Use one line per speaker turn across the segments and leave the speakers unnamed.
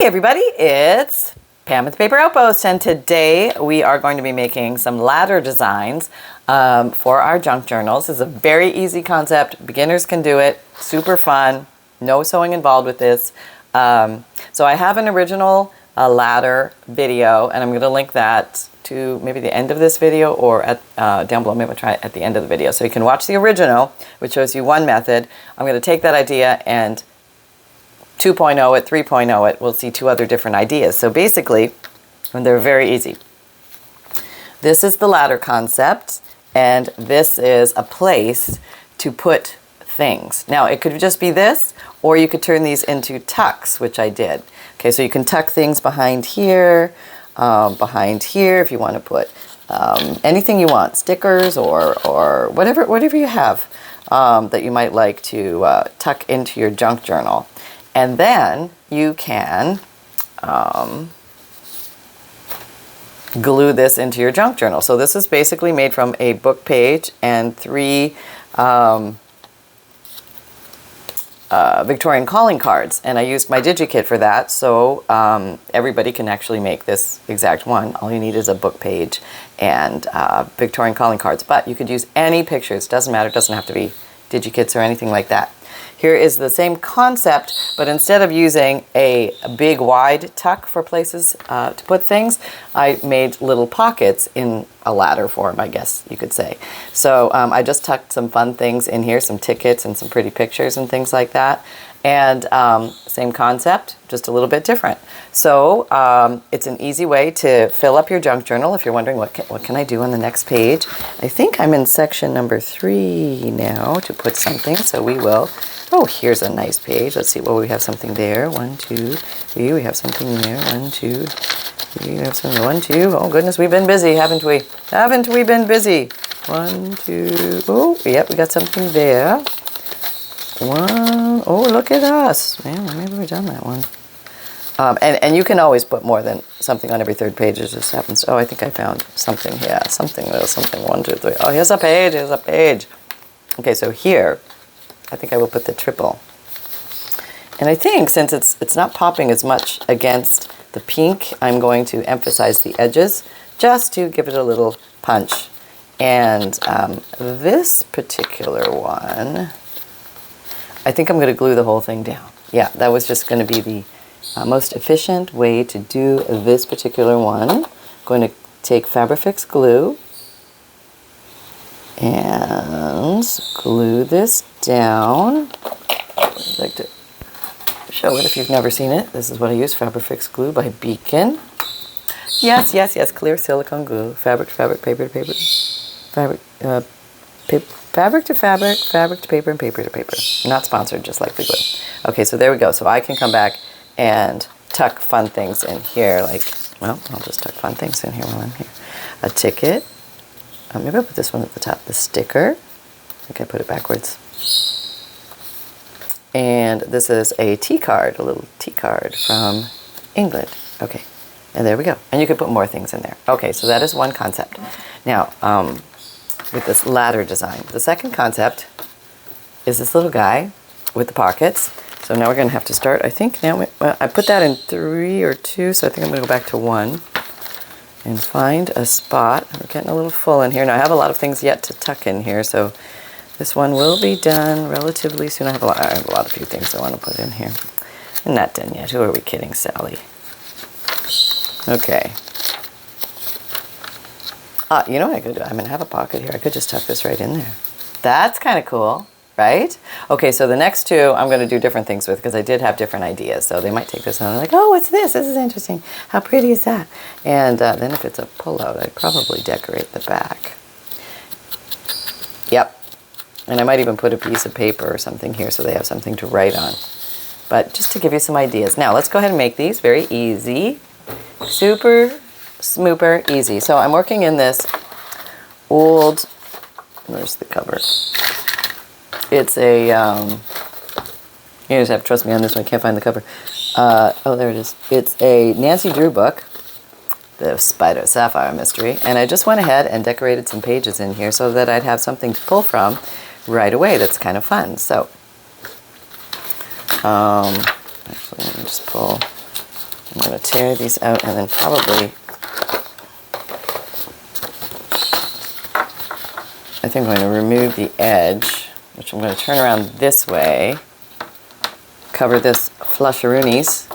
Hey everybody, it's Pam with Paper Outpost, and today we are going to be making some ladder designs for our junk journals. This is a very easy concept. Beginners can do it. Super fun. No sewing involved with this. So I have an original ladder video, and I'm going to link that to maybe the end of this video or at down below. Maybe I'll try it at the end of the video. So you can watch the original, which shows you one method. I'm going to take that idea and 2.0 it, 3.0 it, we'll see two other different ideas. So basically, and they're very easy. This is the ladder concept, and this is a place to put things. Now, it could just be this, or you could turn these into tucks, which I did. Okay, so you can tuck things behind here if you want to put anything you want, stickers or whatever you have that you might like to tuck into your junk journal. And then you can glue this into your junk journal. So this is basically made from a book page and 3 Victorian calling cards. And I used my Digikit for that, so everybody can actually make this exact one. All you need is a book page and Victorian calling cards. But you could use any pictures. Doesn't matter. It doesn't have to be Digikits or anything like that. Here is the same concept, but instead of using a big wide tuck for places to put things, I made little pockets in a ladder form, I guess you could say. So I just tucked some fun things in here, some tickets and some pretty pictures and things like that. And same concept, just a little bit different. So it's an easy way to fill up your junk journal if you're wondering what can I do on the next page. I think I'm in section number 3 now to put something, so we will. Oh, here's a nice page. Let's see. Well, we have something there. 1, 2, 3. We have something there. 1, 2, 3. We have something. 1, 2. Oh goodness, we've been busy, haven't we? Haven't we been busy? 1, 2. Oh, yep, we got something there. 1. Oh, look at us. Man, maybe we've done that one. And you can always put more than something on every third page. It just happens. Oh, I think I found something here. Something. 1, 2, 3. Oh, here's a page. Here's a page. Okay, so here, I think I will put the triple. And I think since it's not popping as much against the pink, I'm going to emphasize the edges just to give it a little punch. And this particular one, I think I'm going to glue the whole thing down. Yeah, that was just going to be the most efficient way to do this particular one. I'm going to take Fabrifix glue and glue this down. I'd like to show it if you've never seen it. This is what I use, Fabrifix glue by Beacon. Yes, yes, yes, clear silicone glue. Fabric to fabric, paper to paper. Fabric to fabric, fabric to paper, and paper to paper. Not sponsored, just like the glue. Okay, so there we go. So I can come back and tuck fun things in here. Like, well, I'll just tuck fun things in here while I'm here. A ticket. Maybe I'll put this one at the top. The sticker. I think I put it backwards. And this is a tea card, a little tea card from England. Okay, and there we go. And you could put more things in there. Okay, so that is one concept. Now, with this ladder design. The second concept is this little guy with the pockets. So now we're going to have to start, I think, now I put that in 3 or 2, so I think I'm going to go back to 1. And find a spot. I'm getting a little full in here. Now I have a lot of things yet to tuck in here, so this one will be done relatively soon. I have a lot of few things I want to put in here. I'm not done yet. Who are we kidding, Sally? Okay. You know what I could do? I'm going to have a pocket here. I could just tuck this right in there. That's kind of cool, right? Okay, so the next 2 I'm going to do different things with because I did have different ideas. So they might take this and they're like, oh, what's this? This is interesting. How pretty is that? And then if it's a pullout, I'd probably decorate the back. Yep. And I might even put a piece of paper or something here so they have something to write on. But just to give you some ideas. Now, let's go ahead and make these very easy. Super, smooper easy. So I'm working in this old, where's the cover? It's a, you just have to trust me on this one. I can't find the cover. Oh, there it is. It's a Nancy Drew book, the Spider Sapphire Mystery. And I just went ahead and decorated some pages in here so that I'd have something to pull from right away. That's kind of fun. So, actually, let me just pull I'm going to tear these out and then probably, I think I'm going to remove the edge, which I'm going to turn around this way, cover this flusheroonies,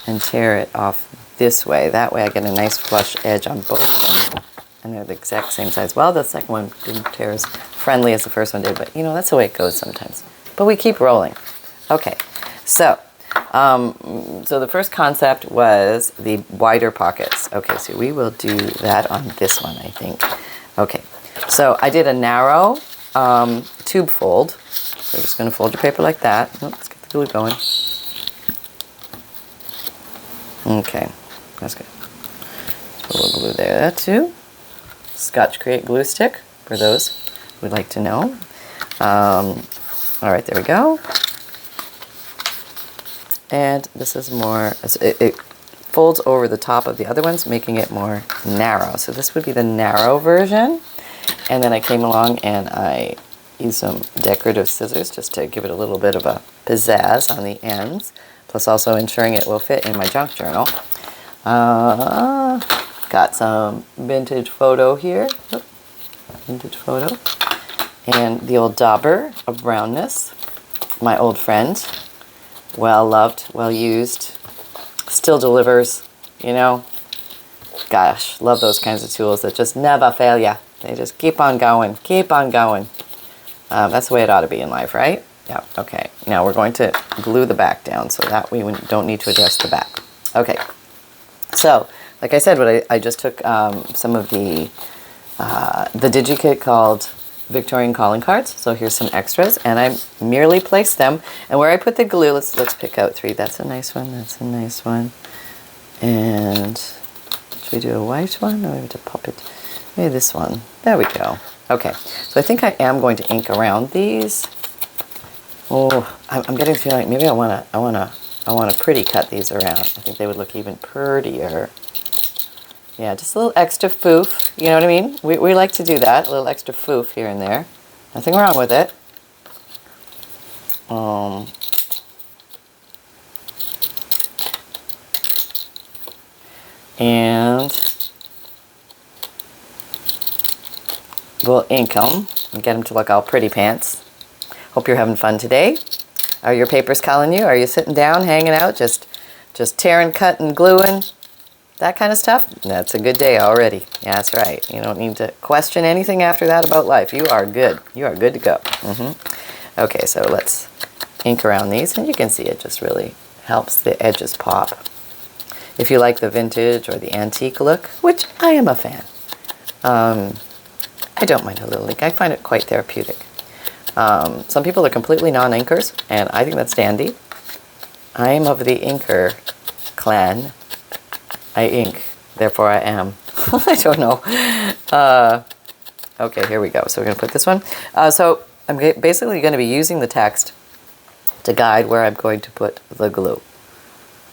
and tear it off this way. That way I get a nice flush edge on both of them. And they're the exact same size. Well, the second one didn't tear as friendly as the first one did, but you know, that's the way it goes sometimes. But we keep rolling. Okay, so so the first concept was the wider pockets. Okay, so we will do that on this one, I think. Okay, so I did a narrow tube fold. So we're just going to fold your paper like that. Oh, let's get the glue going. Okay, that's good. Put a little glue there, that too. Scotch Create glue stick, for those who would like to know. All right, there we go. And this is more, it folds over the top of the other ones, making it more narrow. So this would be the narrow version. And then I came along and I used some decorative scissors just to give it a little bit of a pizzazz on the ends, plus also ensuring it will fit in my junk journal. Got some vintage photo here. Oh, vintage photo. And the old dauber of brownness. My old friend. Well loved, well used. Still delivers, you know. Gosh, love those kinds of tools that just never fail ya. They just keep on going, keep on going. That's the way it ought to be in life, right? Yeah, okay. Now we're going to glue the back down so that we don't need to adjust the back. Okay, so like I said, I just took some of the Digikit called Victorian calling cards. So here's some extras, and I merely placed them. And where I put the glue, let's pick out three. That's a nice one. That's a nice one. And should we do a white one, or maybe to pop it? Maybe this one. There we go. Okay. So I think I am going to ink around these. Oh, I'm getting the feeling maybe I wanna pretty cut these around. I think they would look even prettier. Yeah, just a little extra foof, you know what I mean? We like to do that, a little extra foof here and there. Nothing wrong with it. And we'll ink them and get them to look all pretty pants. Hope you're having fun today. Are your papers calling you? Are you sitting down, hanging out, just tearing, cutting, gluing? That kind of stuff? That's a good day already. Yeah, that's right. You don't need to question anything after that about life. You are good. You are good to go. Okay, so let's ink around these, and you can see it just really helps the edges pop. If you like the vintage or the antique look, which I am a fan, I don't mind a little ink. I find it quite therapeutic. Some people are completely non-inkers, and I think that's dandy. I am of the inker clan. I ink, therefore I am. I don't know. Okay, here we go. So we're going to put this one. So I'm basically going to be using the text to guide where I'm going to put the glue.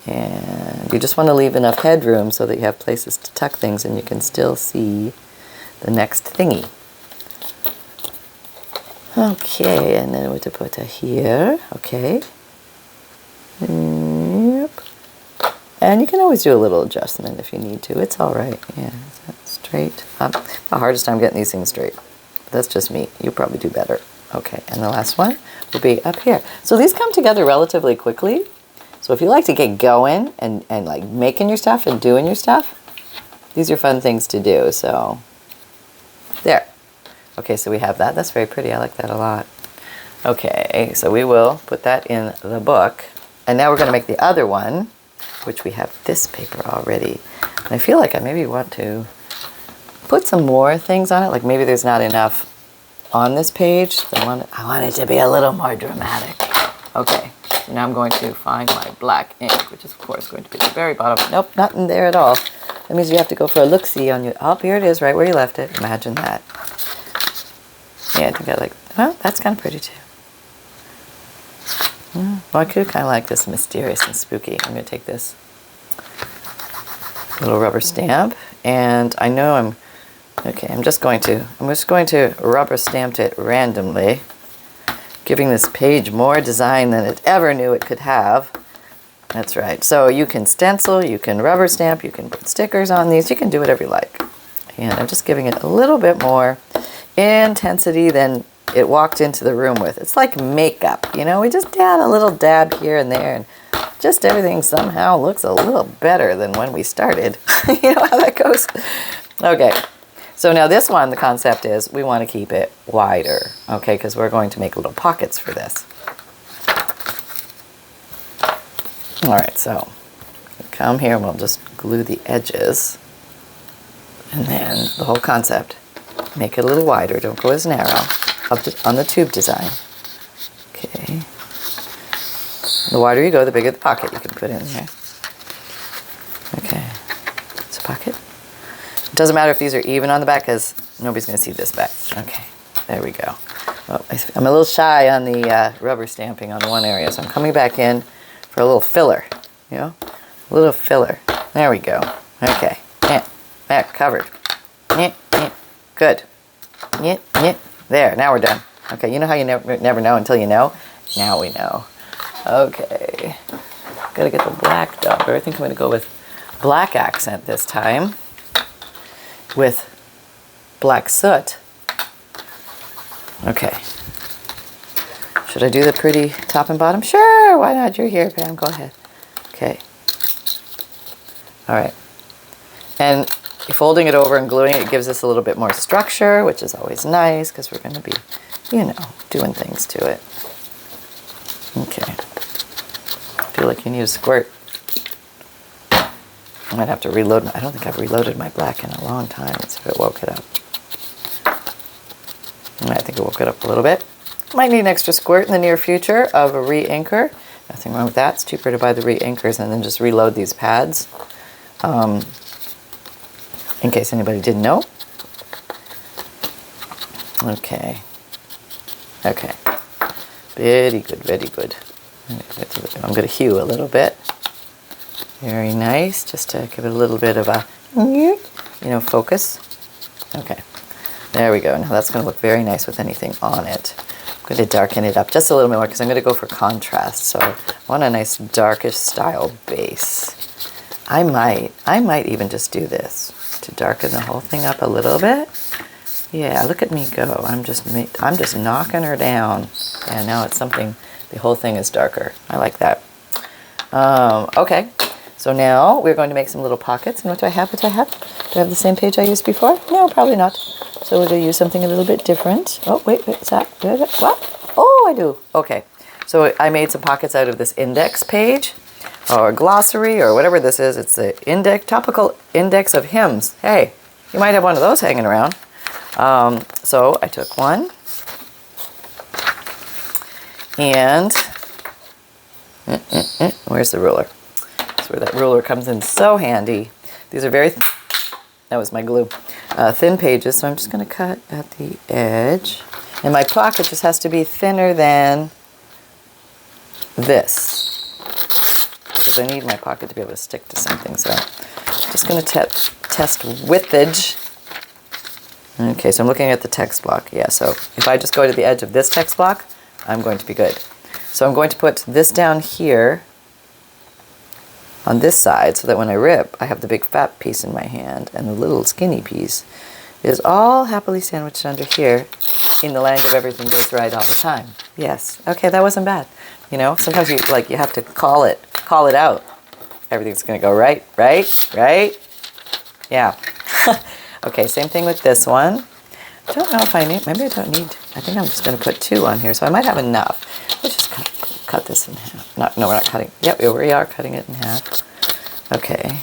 And you just want to leave enough headroom so that you have places to tuck things and you can still see the next thingy. Okay, and then we're to put it here. Okay. Yep. And you can always do a little adjustment if you need to. It's all right. Yeah, is that straight? The hardest time getting these things straight. But that's just me. You probably do better. Okay, and the last one will be up here. So these come together relatively quickly. So if you like to get going and like making your stuff and doing your stuff, these are fun things to do. So there. Okay, so we have that. That's very pretty. I like that a lot. Okay, so we will put that in the book. And now we're going to make the other one, which we have this paper already. And I feel like I maybe want to put some more things on it. Like maybe there's not enough on this page. So I want it to be a little more dramatic. Okay, so now I'm going to find my black ink, which is of course going to be at the very bottom. Nope, not in there at all. That means you have to go for a look-see on your... Oh, here it is, right where you left it. Imagine that. Yeah, I think I like... Well, that's kind of pretty too. Well, I could kind of like this mysterious and spooky. I'm going to take this little rubber stamp, and I know I'm... Okay, I'm just going to rubber stamp it randomly, giving this page more design than it ever knew it could have. That's right. So you can stencil, you can rubber stamp, you can put stickers on these, you can do whatever you like. And I'm just giving it a little bit more intensity than it walked into the room with. It's like makeup, you know, we just add a little dab here and there, and just everything somehow looks a little better than when we started. You know how that goes? Okay, so now this one, the concept is we want to keep it wider, okay, because we're going to make little pockets for this. All right, so come here and we'll just glue the edges. And then the whole concept, make it a little wider, don't go as narrow, on the tube design. Okay. The wider you go, the bigger the pocket you can put in there. Okay, it's a pocket. It doesn't matter if these are even on the back because nobody's going to see this back. Okay, there we go. Oh, I'm a little shy on the rubber stamping on one area, so I'm coming back in for a little filler, you know, a little filler. There we go. Okay, yeah, there, covered. Yeah, yeah, good. Yeah, yeah, there. Now we're done. Okay, you know how you never know until you know. Now we know. Okay, gotta get the black dauber. I think I'm gonna go with black accent this time with black soot. Okay. Should I do the pretty top and bottom? Sure, why not? You're here, Pam. Go ahead. Okay. All right. And folding it over and gluing it gives us a little bit more structure, which is always nice because we're going to be, you know, doing things to it. Okay. I feel like you need a squirt. I might have to reload. I don't think I've reloaded my black in a long time. Let's see if it woke it up. I think it woke it up a little bit. Might need an extra squirt in the near future of a re-inker. Nothing wrong with that. It's cheaper to buy the re-inkers and then just reload these pads. In case anybody didn't know. Okay. Okay. Very good, very good. I'm going to hue a little bit. Very nice, just to give it a little bit of a, you know, focus. Okay. There we go. Now that's going to look very nice with anything on it. I'm going to darken it up just a little bit more because I'm going to go for contrast. So I want a nice darkish style base. I might even just do this to darken the whole thing up a little bit. Yeah, look at me go. I'm just knocking her down. And now it's something, the whole thing is darker. I like that. Okay, so now we're going to make some little pockets. And what do I have? Do I have the same page I used before? No, probably not. So we're going to use something a little bit different. Oh, wait, is that? What? Oh, I do. Okay, so I made some pockets out of this index page, or glossary, or whatever this is. It's the topical index of hymns. Hey, you might have one of those hanging around. So I took one, and where's the ruler? That's where that ruler comes in so handy. These are very, that was my glue, thin pages, so I'm just going to cut at the edge. And my pocket just has to be thinner than this, because I need my pocket to be able to stick to something. So I'm just going to test widthage. Okay, so I'm looking at the text block. Yeah, so if I just go to the edge of this text block, I'm going to be good. So I'm going to put this down here on this side so that when I rip, I have the big fat piece in my hand and the little skinny piece is all happily sandwiched under here in the land of everything goes right all the time. Yes, okay, that wasn't bad. You know, sometimes you have to call it out. Everything's going to go right. Yeah. Okay, same thing with this one. I don't know if I need, maybe I don't need, I think I'm just going to put 2 on here, so I might have enough. Let's just cut this in half. No, we're not cutting. Yep, we are cutting it in half. Okay.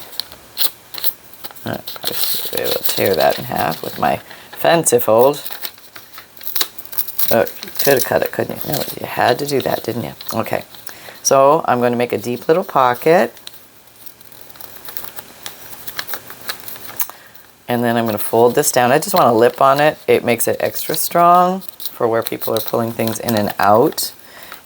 Probably will tear that in half with my fancy fold. Oh, you could have cut it, couldn't you? No, you had to do that, didn't you? Okay. So I'm going to make a deep little pocket. And then I'm going to fold this down. I just want a lip on it. It makes it extra strong for where people are pulling things in and out.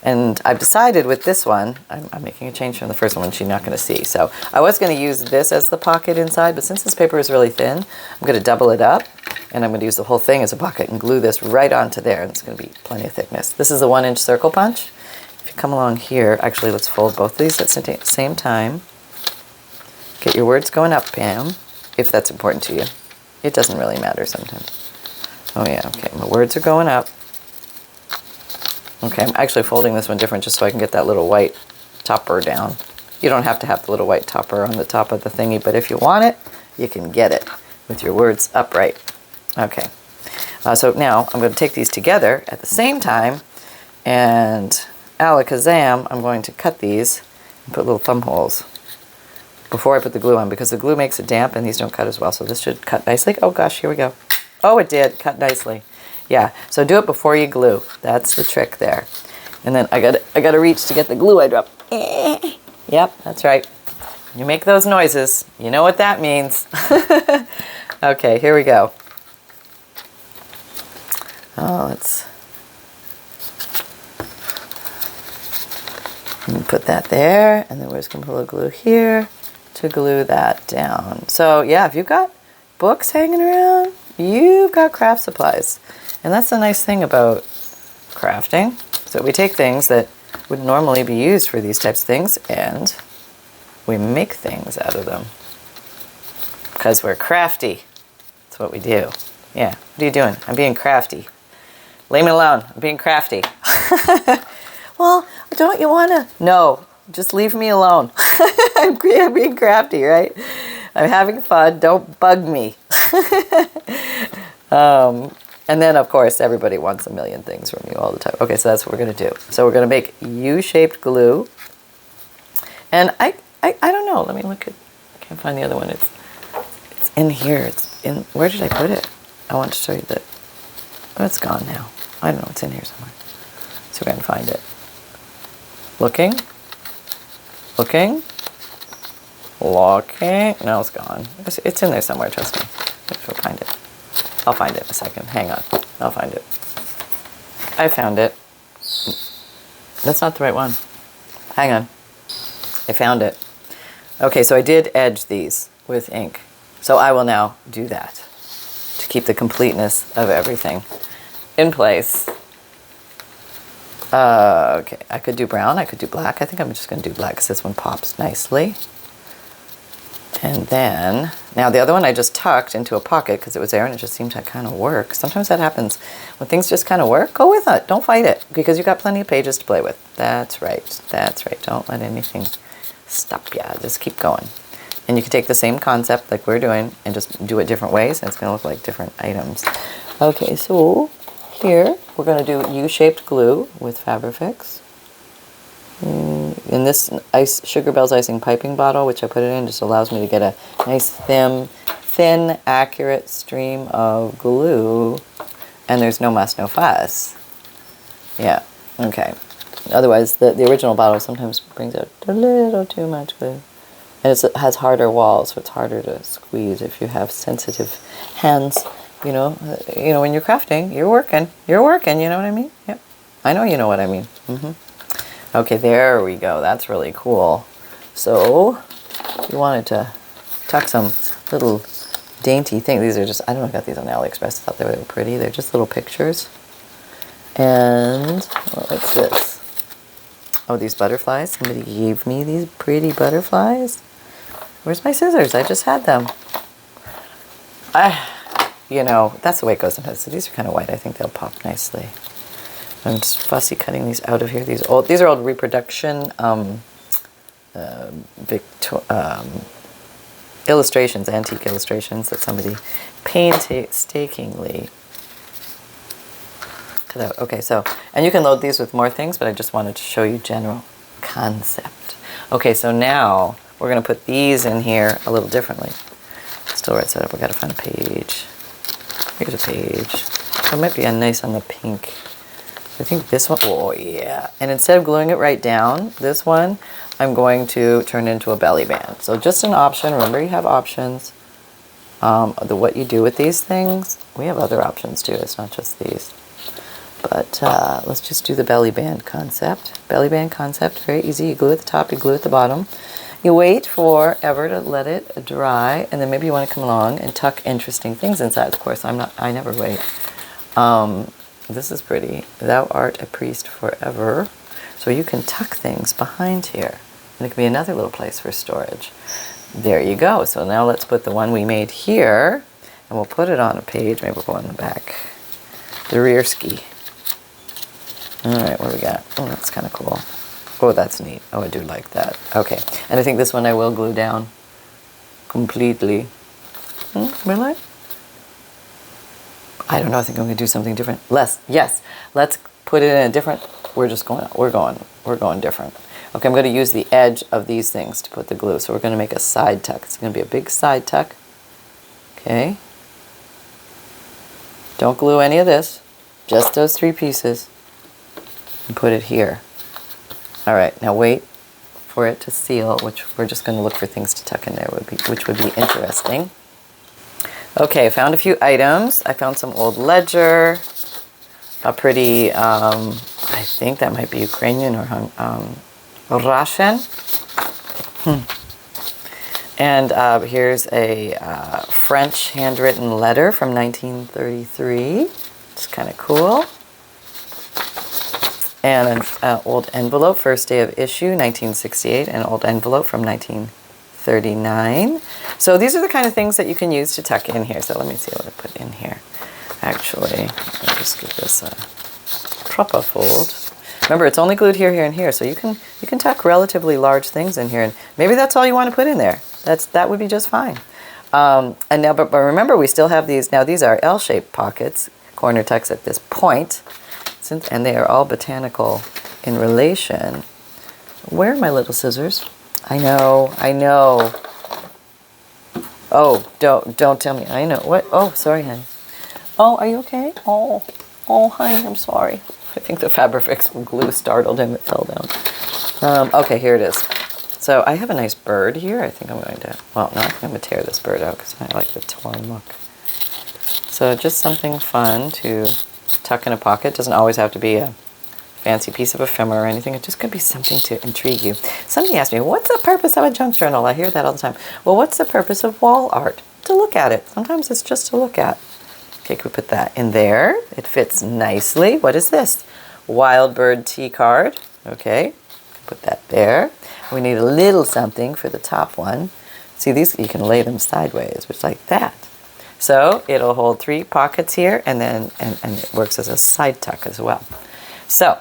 And I've decided with this one, I'm making a change from the first one, she's not going to see. So I was going to use this as the pocket inside, but since this paper is really thin, I'm going to double it up. And I'm going to use the whole thing as a pocket and glue this right onto there. And it's going to be plenty of thickness. This is a 1-inch circle punch. if you come along here, actually let's fold both of these at the same time. Get your words going up, Pam, if that's important to you. It doesn't really matter sometimes. Oh yeah, okay, my words are going up. Okay, I'm actually folding this one different just so I can get that little white topper down. You don't have to have the little white topper on the top of the thingy, but if you want it, you can get it with your words upright. Okay, so now I'm going to take these together at the same time, and alakazam, I'm going to cut these and put little thumb holes before I put the glue on, because the glue makes it damp and these don't cut as well. So this should cut nicely. Oh gosh, here we go. Oh, it did cut nicely. Yeah, so do it before you glue. That's the trick there. And then I got to reach to get the glue I dropped. Yep, that's right. You make those noises. You know what that means. Okay, here we go. Oh, let's put that there, and then we're just going to put a little glue here to glue that down. So yeah, if you've got books hanging around, you've got craft supplies. And that's the nice thing about crafting. So we take things that would normally be used for these types of things and we make things out of them. Because we're crafty. That's what we do. Yeah, what are you doing? I'm being crafty. Leave me alone. I'm being crafty. Well, don't you want to? No, just leave me alone. I'm being crafty, right? I'm having fun. Don't bug me. And then, of course, everybody wants a million things from you all the time. Okay, so that's what we're going to do. So we're going to make U-shaped glue. And I don't know. Let me look at, I can't find the other one. It's in here. It's in, where did I put it? I want to show you that. Oh, it's gone now. I don't know. It's in here somewhere. So we're going to find it. Looking. Looking. Looking. No, it's gone. It's in there somewhere, trust me. If I'll find it. I'll find it in a second. Hang on. I'll find it. I found it. That's not the right one. Hang on. I found it. Okay, so I did edge these with ink. So I will now do that to keep the completeness of everything in place. Okay, I could do brown. I could do black. I think I'm just going to do black because this one pops nicely. And then, now the other one I just tucked into a pocket because it was there and it just seemed to kind of work. Sometimes that happens. When things just kind of work, go with it. Don't fight it because you've got plenty of pages to play with. That's right. That's right. Don't let anything stop you. Just keep going. And you can take the same concept like we're doing and just do it different ways and it's going to look like different items. Okay, so here we're going to do U-shaped glue with Fabrifix. In this Sugar Bells icing piping bottle, which I put it in, just allows me to get a nice thin, accurate stream of glue. And there's no muss, no fuss. Yeah, okay. Otherwise, the original bottle sometimes brings out a little too much glue. And it has harder walls, so it's harder to squeeze if you have sensitive hands. You know, when you're crafting, you're working, you know what I mean? Yep. I know you know what I mean. Okay, there we go. That's really cool. So, you wanted to tuck some little dainty things. These are just, I don't know, I got these on AliExpress. I thought they were pretty. They're just little pictures. And, what's this? Oh, these butterflies. Somebody gave me these pretty butterflies. Where's my scissors? I just had them. That's the way it goes sometimes. So these are kind of white. I think they'll pop nicely. I'm just fussy cutting these out of here. These are old reproduction illustrations, antique illustrations that somebody painstakingly cut out. Okay, so, and you can load these with more things, but I just wanted to show you general concept. Okay, so now we're going to put these in here a little differently. Still right side up. We got to find a page. Here's a page. So it might be a nice on the pink. I think this one, oh yeah. And instead of gluing it right down, this one, I'm going to turn into a belly band. So just an option. Remember, you have options. What you do with these things, we have other options too. It's not just these. But let's just do the belly band concept. Belly band concept, very easy. You glue at the top, you glue at the bottom. You wait forever to let it dry, and then maybe you want to come along and tuck interesting things inside. Of course, I never wait. This is pretty. Thou art a priest forever. So you can tuck things behind here. And it can be another little place for storage. There you go. So now let's put the one we made here, and we'll put it on a page. Maybe we'll go on the back. The rear ski. All right, what do we got? Oh, that's kind of cool. Oh, that's neat. Oh, I do like that. Okay, and I think this one I will glue down completely. Really? I don't know. I think I'm going to do something different. Yes. Let's put it in a different. We're going different. Okay, I'm going to use the edge of these things to put the glue. So we're going to make a side tuck. It's going to be a big side tuck. Okay. Don't glue any of this. Just those 3 pieces. And put it here. All right, now wait for it to seal, which we're just going to look for things to tuck in there, which would be interesting. Okay, I found a few items. I found some old ledger, a pretty, I think that might be Ukrainian or Russian. And here's a French handwritten letter from 1933. It's kind of cool. And an old envelope, first day of issue, 1968, an old envelope from 1939. So these are the kind of things that you can use to tuck in here. So let me see what I put in here. Actually, let me just give this a proper fold. Remember, it's only glued here, here, and here, so you can tuck relatively large things in here, and maybe that's all you want to put in there. That would be just fine. And now, but remember, we still have these. Now, these are L-shaped pockets, corner tucks at this point. And they are all botanical in relation. Where are my little scissors? I know. Oh, don't tell me. I know. What? Oh, sorry, honey. Oh, are you okay? Oh, honey, I'm sorry. I think the Fabrifix glue startled him. It fell down. Okay, here it is. So I have a nice bird here. I think I'm going to, well, no, I think I'm going to tear this bird out because I like the torn look. So just something fun to tuck in a pocket. Doesn't always have to be a fancy piece of ephemera or anything. It just could be something to intrigue you. Somebody asked me, what's the purpose of a junk journal? I hear that all the time. Well, what's the purpose of wall art? To look at it. Sometimes it's just to look at. Okay, can we put that in there? It fits nicely. What is this? Wild bird tea card. Okay, put that there. We need a little something for the top one. See, these, you can lay them sideways, which like that. So it'll hold 3 pockets here, and then and it works as a side tuck as well. So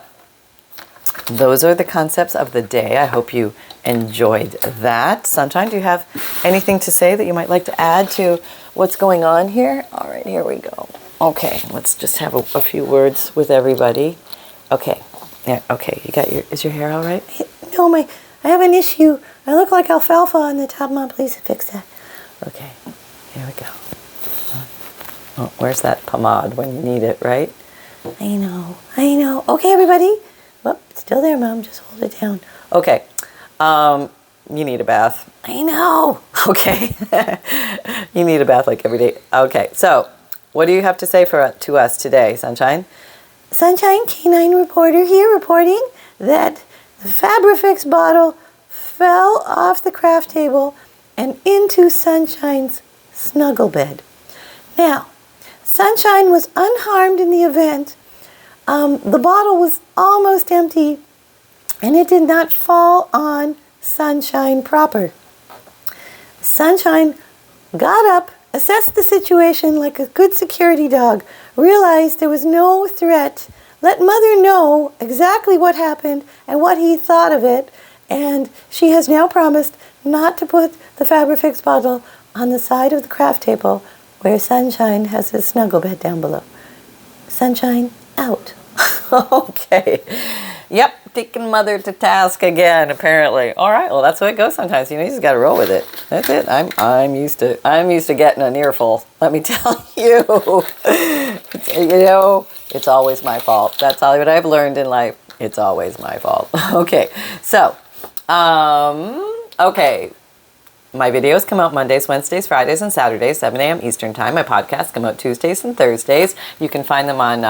those are the concepts of the day. I hope you enjoyed that. Sunshine, do you have anything to say that you might like to add to what's going on here? All right, here we go. Okay, let's just have a few words with everybody. Okay, yeah, okay. You got is your hair all right?
No, I have an issue. I look like alfalfa on the top. Mom, please fix that.
Okay, here we go. Oh, where's that pomade when you need it, right?
I know. Okay, everybody. Well, it's still there, Mom. Just hold it down.
Okay. You need a bath.
I know.
Okay. You need a bath like every day. Okay. So, what do you have to say to us today, Sunshine?
Sunshine Canine Reporter here reporting that the Fabrifix bottle fell off the craft table and into Sunshine's snuggle bed. Now, Sunshine was unharmed in the event. The bottle was almost empty, and it did not fall on Sunshine proper. Sunshine got up, assessed the situation like a good security dog, realized there was no threat, let Mother know exactly what happened and what he thought of it, and she has now promised not to put the Fabrifix bottle on the side of the craft table where Sunshine has his snuggle bed down below. Sunshine, out.
Okay. Yep, taking Mother to task again, apparently. All right, well, that's the way it goes sometimes. You just got to roll with it. That's it. I'm used to getting an earful. Let me tell you. It's always my fault. That's all what I've learned in life. It's always my fault. Okay. So, okay. My videos come out Mondays, Wednesdays, Fridays, and Saturdays, 7 a.m. Eastern Time. My podcasts come out Tuesdays and Thursdays. You can find them on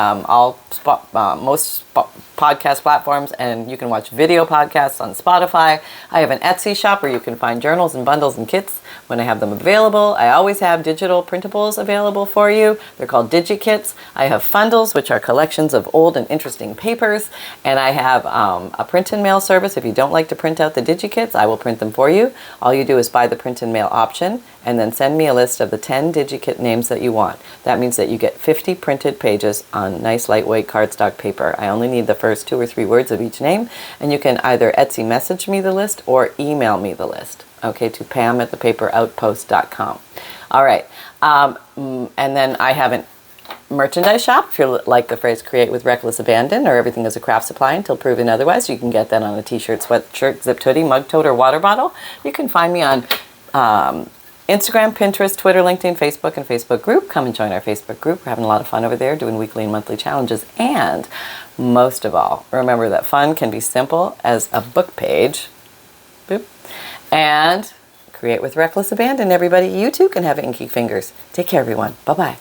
most podcast platforms, and you can watch video podcasts on Spotify. I have an Etsy shop where you can find journals and bundles and kits when I have them available. I always have digital printables available for you. They're called Digikits. I have FUNDLEs, which are collections of old and interesting papers, and I have a print and mail service. If you don't like to print out the Digikits, I will print them for you. All you do is buy the print and mail option and then send me a list of the 10 Digikit names that you want. That means that you get 50 printed pages on nice lightweight cardstock paper. I only need the first 2 or 3 words of each name, and you can either Etsy message me the list or email me the list, okay, to pam@thepaperoutpost.com. All right, and then I have an merchandise shop. If you like the phrase create with reckless abandon, or everything is a craft supply until proven otherwise, you can get that on a t-shirt, sweatshirt, zip hoodie, mug tote, or water bottle. You can find me on Instagram, Pinterest, Twitter, LinkedIn, Facebook, and Facebook group. Come and join our Facebook group. We're having a lot of fun over there doing weekly and monthly challenges. And most of all, remember that fun can be simple as a book page. Boop. And create with reckless abandon, everybody. You too can have inky fingers. Take care, everyone. Bye-bye.